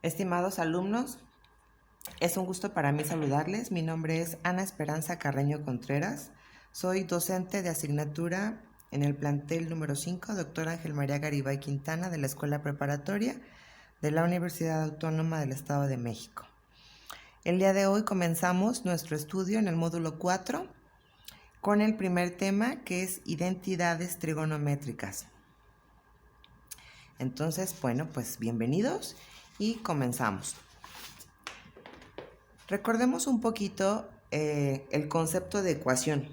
Estimados alumnos, es un gusto para mí saludarles. Mi nombre es Ana Esperanza Carreño Contreras. Soy docente de asignatura en el plantel número 5, Dr. Ángel María Garibay Quintana, de la Escuela Preparatoria de la Universidad Autónoma del Estado de México. El día de hoy comenzamos nuestro estudio en el módulo 4 con el primer tema, que es identidades trigonométricas. Entonces, bueno, pues bienvenidos y comenzamos. Recordemos un poquito el concepto de ecuación.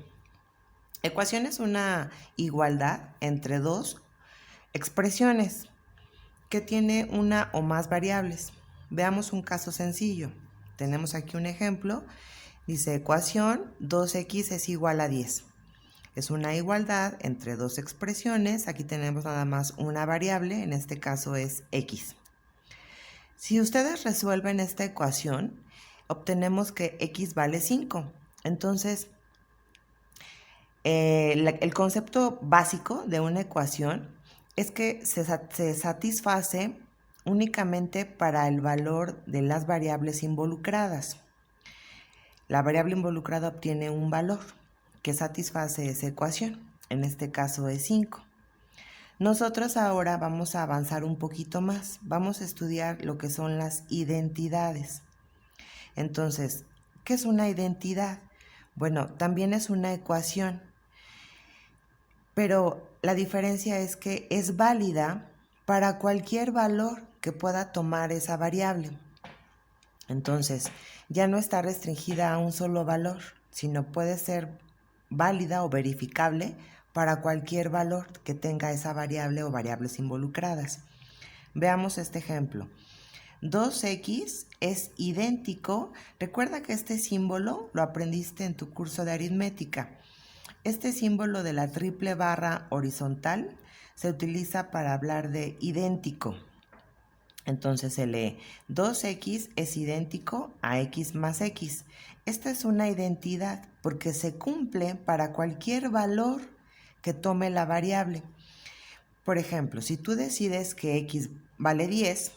Ecuación es una igualdad entre dos expresiones que tiene una o más variables. Veamos un caso sencillo. Tenemos aquí un ejemplo. Dice ecuación 2x es igual a 10. Es una igualdad entre dos expresiones. Aquí tenemos nada más una variable, en este caso es x. Si ustedes resuelven esta ecuación, obtenemos que x vale 5. Entonces, el concepto básico de una ecuación es que se satisface únicamente para el valor de las variables involucradas. La variable involucrada obtiene un valor que satisface esa ecuación. En este caso es 5. Nosotros ahora vamos a avanzar un poquito más. Vamos a estudiar lo que son las identidades. Entonces, ¿qué es una identidad? Bueno, también es una ecuación, pero la diferencia es que es válida para cualquier valor que pueda tomar esa variable. Entonces, ya no está restringida a un solo valor, sino puede ser válida o verificable para cualquier valor que tenga esa variable o variables involucradas. Veamos este ejemplo. 2x es idéntico. Recuerda que este símbolo lo aprendiste en tu curso de aritmética. Este símbolo de la triple barra horizontal se utiliza para hablar de idéntico. Entonces se lee 2x es idéntico a x más x. Esta es una identidad porque se cumple para cualquier valor que tome la variable. Por ejemplo, si tú decides que x vale 10,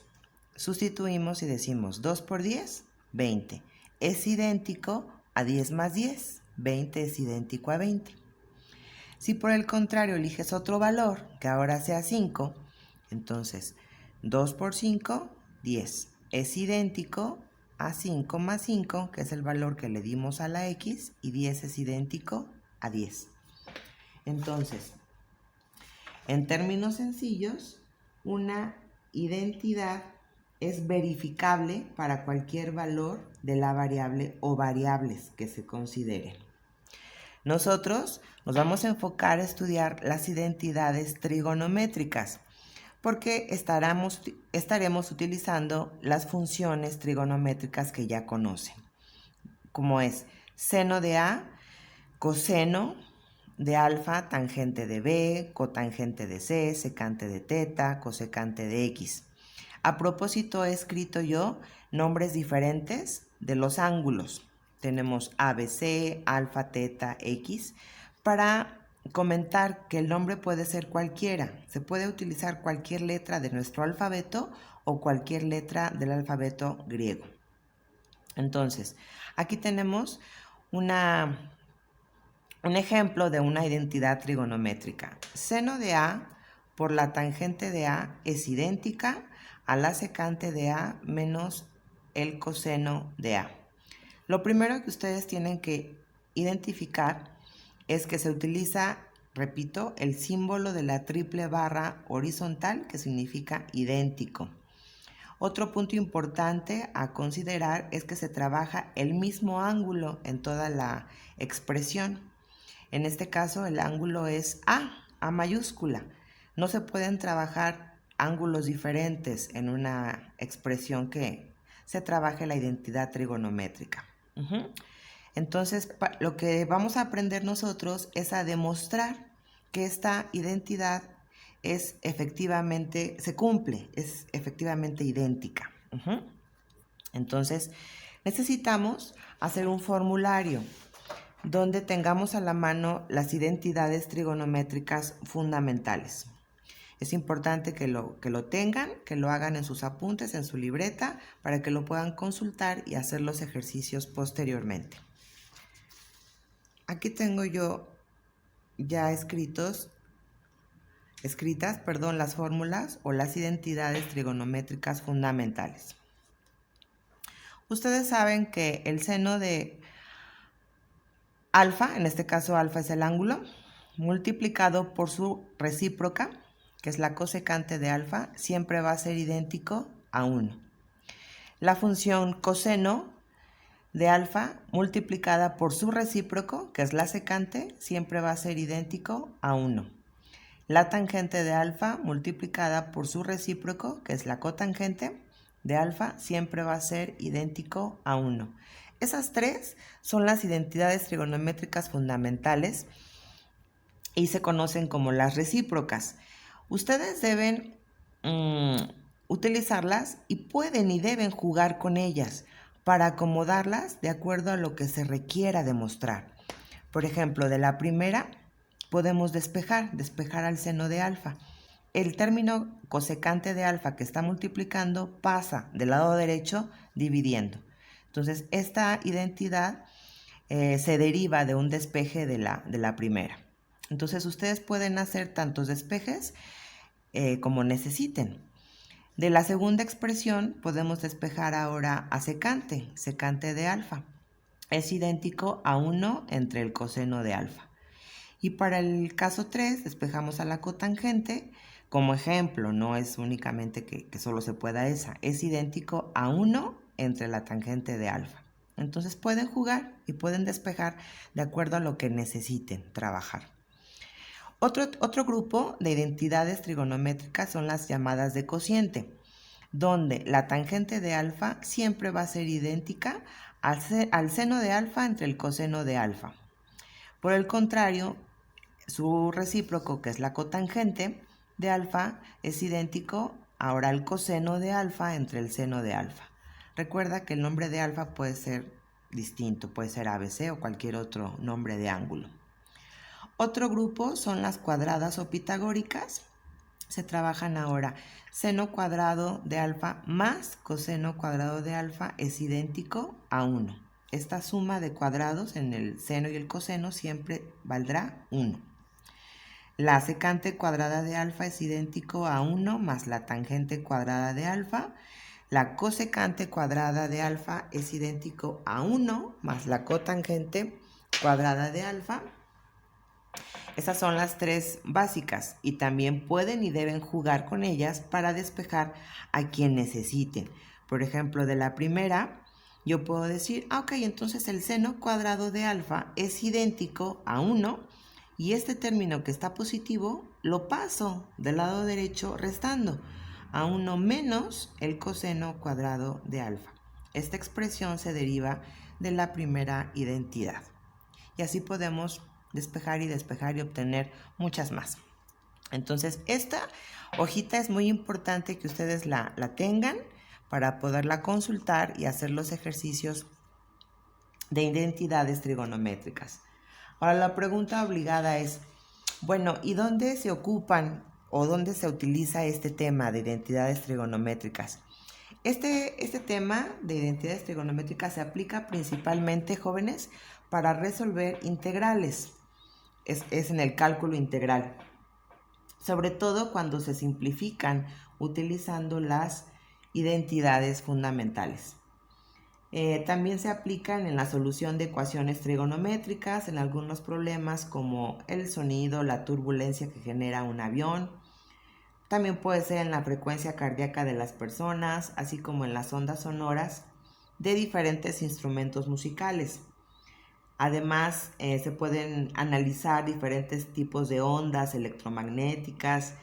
sustituimos y decimos 2 por 10, 20. Es idéntico a 10 más 10. 20 es idéntico a 20. Si por el contrario eliges otro valor, que ahora sea 5, entonces 2 por 5, 10. Es idéntico a 5 más 5, que es el valor que le dimos a la x, y 10 es idéntico a 10. Entonces, en términos sencillos, una identidad es verificable para cualquier valor de la variable o variables que se consideren. Nosotros nos vamos a enfocar a estudiar las identidades trigonométricas porque estaremos utilizando las funciones trigonométricas que ya conocen, como es seno de A, coseno de alfa, tangente de B, cotangente de C, secante de teta, cosecante de X. A propósito, he escrito yo nombres diferentes de los ángulos. Tenemos ABC, alfa, teta, X, para comentar que el nombre puede ser cualquiera. Se puede utilizar cualquier letra de nuestro alfabeto o cualquier letra del alfabeto griego. Entonces, aquí tenemos un ejemplo de una identidad trigonométrica. Seno de A por la tangente de A es idéntica a la secante de A menos el coseno de A. Lo primero que ustedes tienen que identificar es que se utiliza, repito, el símbolo de la triple barra horizontal, que significa idéntico. Otro punto importante a considerar es que se trabaja el mismo ángulo en toda la expresión. En este caso el ángulo es A mayúscula. No se pueden trabajar ángulos diferentes en una expresión que se trabaje la identidad trigonométrica. Entonces, lo que vamos a aprender nosotros es a demostrar que esta identidad es efectivamente, se cumple, es efectivamente idéntica. Entonces, necesitamos hacer un formulario donde tengamos a la mano las identidades trigonométricas fundamentales. Es importante que lo tengan, que lo hagan en sus apuntes, en su libreta, para que lo puedan consultar y hacer los ejercicios posteriormente. Aquí tengo yo ya escritas, las fórmulas o las identidades trigonométricas fundamentales. Ustedes saben que el seno de alfa, en este caso alfa es el ángulo, multiplicado por su recíproca, que es la cosecante de alfa, siempre va a ser idéntico a 1. La función coseno de alfa multiplicada por su recíproco, que es la secante, siempre va a ser idéntico a 1. La tangente de alfa multiplicada por su recíproco, que es la cotangente de alfa, siempre va a ser idéntico a 1. Esas tres son las identidades trigonométricas fundamentales y se conocen como las recíprocas. Ustedes deben utilizarlas y pueden y deben jugar con ellas para acomodarlas de acuerdo a lo que se requiera demostrar. Por ejemplo, de la primera podemos despejar al seno de alfa. El término cosecante de alfa que está multiplicando pasa del lado derecho dividiendo. Entonces, esta identidad se deriva de un despeje de la primera. Entonces, ustedes pueden hacer tantos despejes como necesiten. De la segunda expresión podemos despejar ahora a secante de alfa. Es idéntico a 1 entre el coseno de alfa. Y para el caso 3 despejamos a la cotangente. Como ejemplo, no es únicamente que solo se pueda esa. Es idéntico a 1 entre la tangente de alfa. Entonces pueden jugar y pueden despejar de acuerdo a lo que necesiten trabajar. Otro grupo de identidades trigonométricas son las llamadas de cociente, donde la tangente de alfa siempre va a ser idéntica al seno de alfa entre el coseno de alfa. Por el contrario, su recíproco, que es la cotangente de alfa, es idéntico ahora al coseno de alfa entre el seno de alfa. Recuerda que el nombre de alfa puede ser distinto, puede ser ABC o cualquier otro nombre de ángulo. Otro grupo son las cuadradas o pitagóricas. Se trabajan ahora. Seno cuadrado de alfa más coseno cuadrado de alfa es idéntico a 1. Esta suma de cuadrados en el seno y el coseno siempre valdrá 1. La secante cuadrada de alfa es idéntico a 1 más la tangente cuadrada de alfa. La cosecante cuadrada de alfa es idéntico a 1 más la cotangente cuadrada de alfa. Esas son las tres básicas y también pueden y deben jugar con ellas para despejar a quien necesiten. Por ejemplo, de la primera, yo puedo decir, ok, entonces el seno cuadrado de alfa es idéntico a 1 y este término que está positivo lo paso del lado derecho restando a 1 menos el coseno cuadrado de alfa. Esta expresión se deriva de la primera identidad. Y así podemos despejar y obtener muchas más. Entonces, esta hojita es muy importante que ustedes la tengan para poderla consultar y hacer los ejercicios de identidades trigonométricas. Ahora, la pregunta obligada es, bueno, ¿y dónde se ocupan o dónde se utiliza este tema de identidades trigonométricas? Este tema de identidades trigonométricas se aplica principalmente, jóvenes, para resolver integrales. Es en el cálculo integral. Sobre todo cuando se simplifican utilizando las identidades fundamentales. También se aplican en la solución de ecuaciones trigonométricas, en algunos problemas como el sonido, la turbulencia que genera un avión. También puede ser en la frecuencia cardíaca de las personas, así como en las ondas sonoras de diferentes instrumentos musicales. Además, se pueden analizar diferentes tipos de ondas electromagnéticas,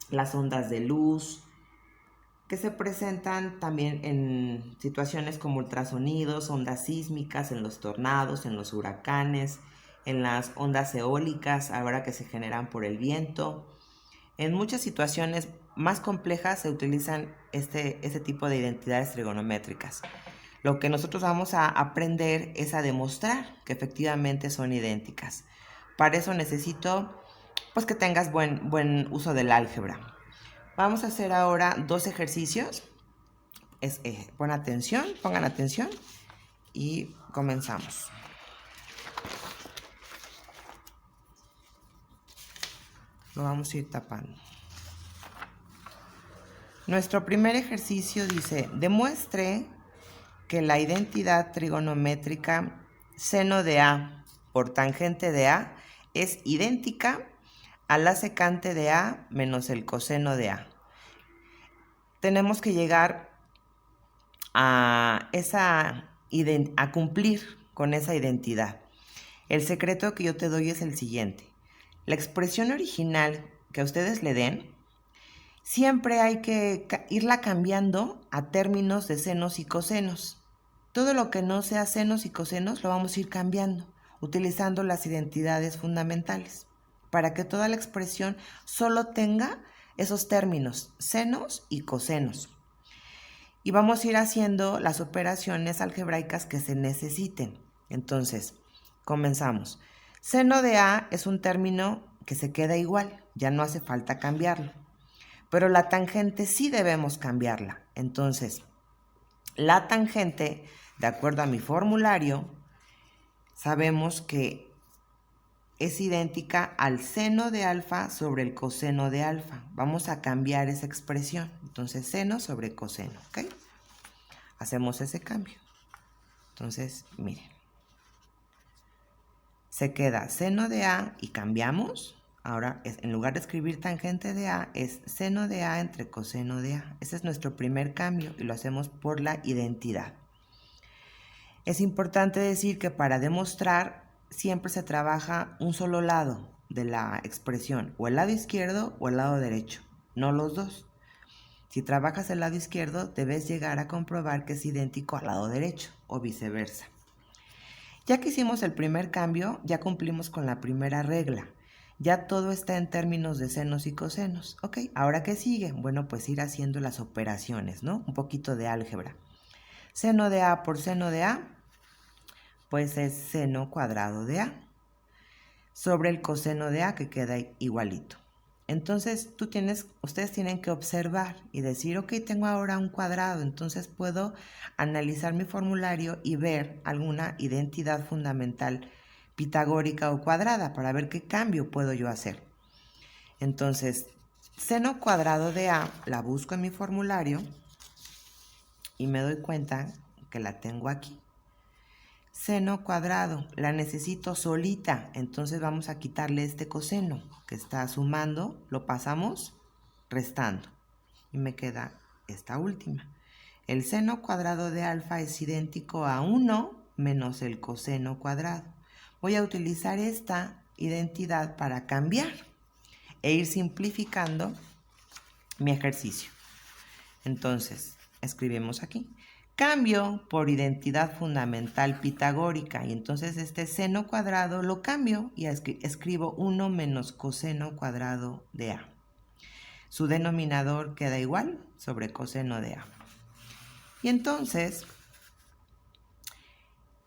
las ondas de luz, que se presentan también en situaciones como ultrasonidos, ondas sísmicas, en los tornados, en los huracanes, en las ondas eólicas, ahora que se generan por el viento. En muchas situaciones más complejas se utilizan este tipo de identidades trigonométricas. Lo que nosotros vamos a aprender es a demostrar que efectivamente son idénticas. Para eso necesito pues que tengas buen uso del álgebra. Vamos a hacer ahora 2 ejercicios. Pongan atención y comenzamos. Lo vamos a ir tapando. Nuestro primer ejercicio dice, demuestre que la identidad trigonométrica seno de A por tangente de A es idéntica a la secante de A menos el coseno de A. Tenemos que llegar a cumplir con esa identidad. El secreto que yo te doy es el siguiente. La expresión original que a ustedes le den, siempre hay que irla cambiando a términos de senos y cosenos. Todo lo que no sea senos y cosenos lo vamos a ir cambiando, utilizando las identidades fundamentales, para que toda la expresión solo tenga esos términos, senos y cosenos. Y vamos a ir haciendo las operaciones algebraicas que se necesiten. Entonces, comenzamos. Seno de A es un término que se queda igual, ya no hace falta cambiarlo. Pero la tangente sí debemos cambiarla. Entonces, la tangente, de acuerdo a mi formulario, sabemos que es idéntica al seno de alfa sobre el coseno de alfa. Vamos a cambiar esa expresión. Entonces, seno sobre coseno, ¿ok? Hacemos ese cambio. Entonces, miren. Se queda seno de A y cambiamos. Ahora, en lugar de escribir tangente de A, es seno de A entre coseno de A. Ese es nuestro primer cambio y lo hacemos por la identidad. Es importante decir que para demostrar siempre se trabaja un solo lado de la expresión, o el lado izquierdo o el lado derecho, no los dos. Si trabajas el lado izquierdo, debes llegar a comprobar que es idéntico al lado derecho o viceversa. Ya que hicimos el primer cambio, ya cumplimos con la primera regla. Ya todo está en términos de senos y cosenos. Ok, ¿ahora qué sigue? Bueno, pues ir haciendo las operaciones, ¿no? Un poquito de álgebra. Seno de A por seno de A, pues es seno cuadrado de A. Sobre el coseno de A, que queda igualito. Entonces, ustedes tienen que observar y decir, ok, tengo ahora un cuadrado, entonces puedo analizar mi formulario y ver alguna identidad fundamental pitagórica o cuadrada para ver qué cambio puedo yo hacer. Entonces, seno cuadrado de A la busco en mi formulario y me doy cuenta que la tengo aquí. Seno cuadrado, la necesito solita, entonces vamos a quitarle este coseno que está sumando, lo pasamos restando y me queda esta última. El seno cuadrado de alfa es idéntico a 1 menos el coseno cuadrado. Voy a utilizar esta identidad para cambiar e ir simplificando mi ejercicio. Entonces, escribimos aquí. Cambio por identidad fundamental pitagórica y entonces este seno cuadrado lo cambio y escribo 1 menos coseno cuadrado de A. Su denominador queda igual sobre coseno de A. Y entonces,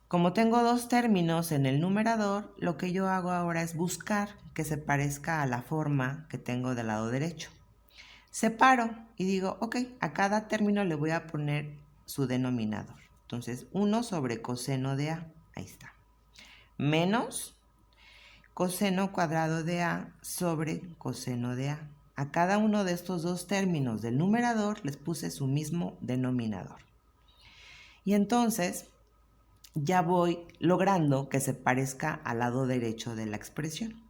como tengo dos términos en el numerador, lo que yo hago ahora es buscar que se parezca a la forma que tengo del lado derecho. Separo y digo, ok, a cada término le voy a poner su denominador. Entonces, 1 sobre coseno de A, ahí está, menos coseno cuadrado de A sobre coseno de A. A cada uno de estos dos términos del numerador les puse su mismo denominador. Y entonces, ya voy logrando que se parezca al lado derecho de la expresión.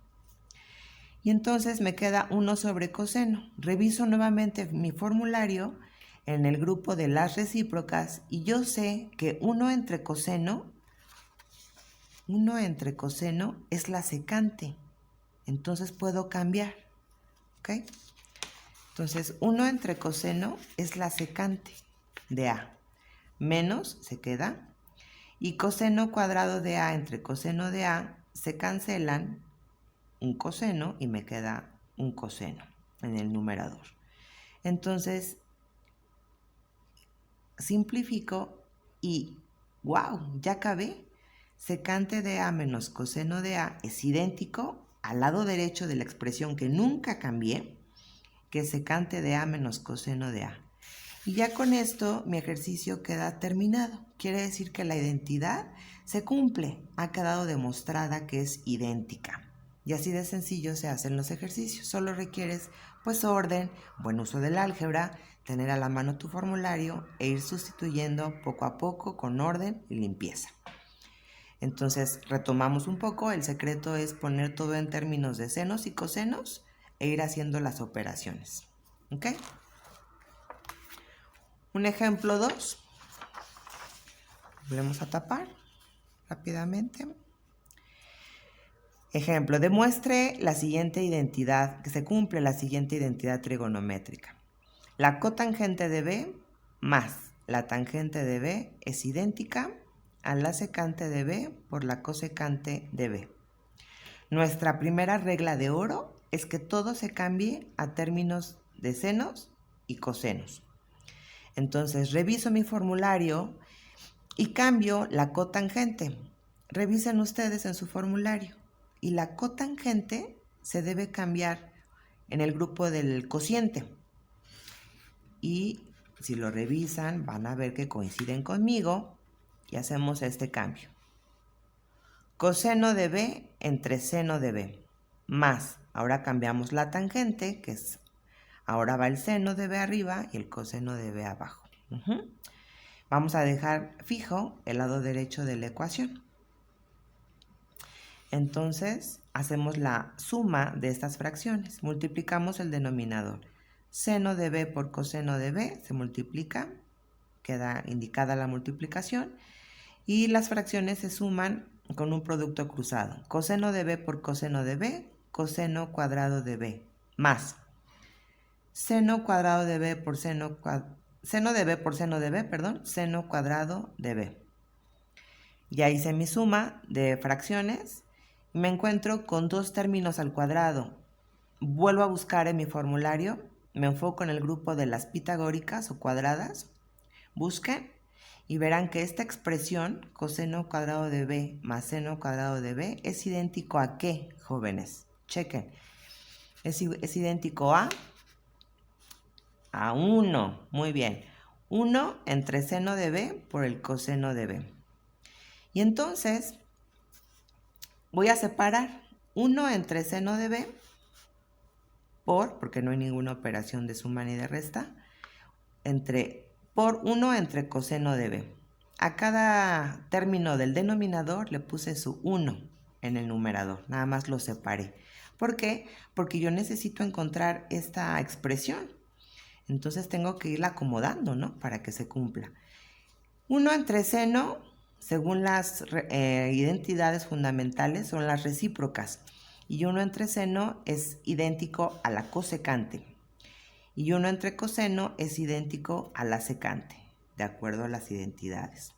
Y entonces me queda 1 sobre coseno. Reviso nuevamente mi formulario en el grupo de las recíprocas y yo sé que 1 entre coseno es la secante. Entonces puedo cambiar. ¿Ok? Entonces 1 entre coseno es la secante de A. Menos se queda. Y coseno cuadrado de A entre coseno de A se cancelan un coseno y me queda un coseno en el numerador. Entonces, simplifico y ¡wow! Ya acabé. Secante de A menos coseno de A es idéntico al lado derecho de la expresión que nunca cambié, que secante de A menos coseno de A. Y ya con esto mi ejercicio queda terminado. Quiere decir que la identidad se cumple, ha quedado demostrada que es idéntica. Y así de sencillo se hacen los ejercicios. Solo requieres pues orden, buen uso del álgebra, tener a la mano tu formulario e ir sustituyendo poco a poco con orden y limpieza. Entonces retomamos un poco, el secreto es poner todo en términos de senos y cosenos e ir haciendo las operaciones. ¿Ok? Un ejemplo 2. Volvemos a tapar rápidamente. Ejemplo, demuestre la siguiente identidad, que se cumple la siguiente identidad trigonométrica. La cotangente de B más la tangente de B es idéntica a la secante de B por la cosecante de B. Nuestra primera regla de oro es que todo se cambie a términos de senos y cosenos. Entonces reviso mi formulario y cambio la cotangente. Revisen ustedes en su formulario. Y la cotangente se debe cambiar en el grupo del cociente. Y si lo revisan, van a ver que coinciden conmigo y hacemos este cambio. Coseno de B entre seno de B. Más, ahora cambiamos la tangente, que es, ahora va el seno de B arriba y el coseno de B abajo. Vamos a dejar fijo el lado derecho de la ecuación. Entonces, hacemos la suma de estas fracciones. Multiplicamos el denominador. Seno de B por coseno de B se multiplica, queda indicada la multiplicación, y las fracciones se suman con un producto cruzado. Coseno de B por coseno de B, coseno cuadrado de B, más seno cuadrado de B por seno de B por seno de B, seno cuadrado de B. Ya hice mi suma de fracciones. Me encuentro con 2 términos al cuadrado. Vuelvo a buscar en mi formulario, me enfoco en el grupo de las pitagóricas o cuadradas. Busquen y verán que esta expresión, coseno cuadrado de B más seno cuadrado de B, es idéntico a ¿qué, jóvenes? Chequen. Es idéntico a 1. Muy bien. 1 entre seno de B por el coseno de B. Y entonces voy a separar 1 entre seno de B porque no hay ninguna operación de suma ni de resta, por 1 entre coseno de B. A cada término del denominador le puse su 1 en el numerador, nada más lo separé. ¿Por qué? Porque yo necesito encontrar esta expresión. Entonces tengo que irla acomodando, ¿no? Para que se cumpla. 1 entre seno, según las identidades fundamentales, son las recíprocas. Y 1 entre seno es idéntico a la cosecante. Y 1 entre coseno es idéntico a la secante, de acuerdo a las identidades.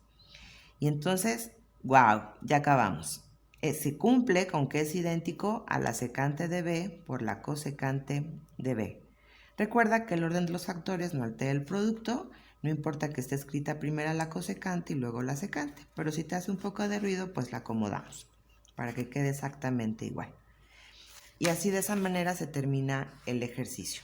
Y entonces, wow, ya acabamos. Se cumple con que es idéntico a la secante de B por la cosecante de B. Recuerda que el orden de los factores no altera el producto, no importa que esté escrita primero la cosecante y luego la secante, pero si te hace un poco de ruido, pues la acomodamos para que quede exactamente igual. Y así de esa manera se termina el ejercicio.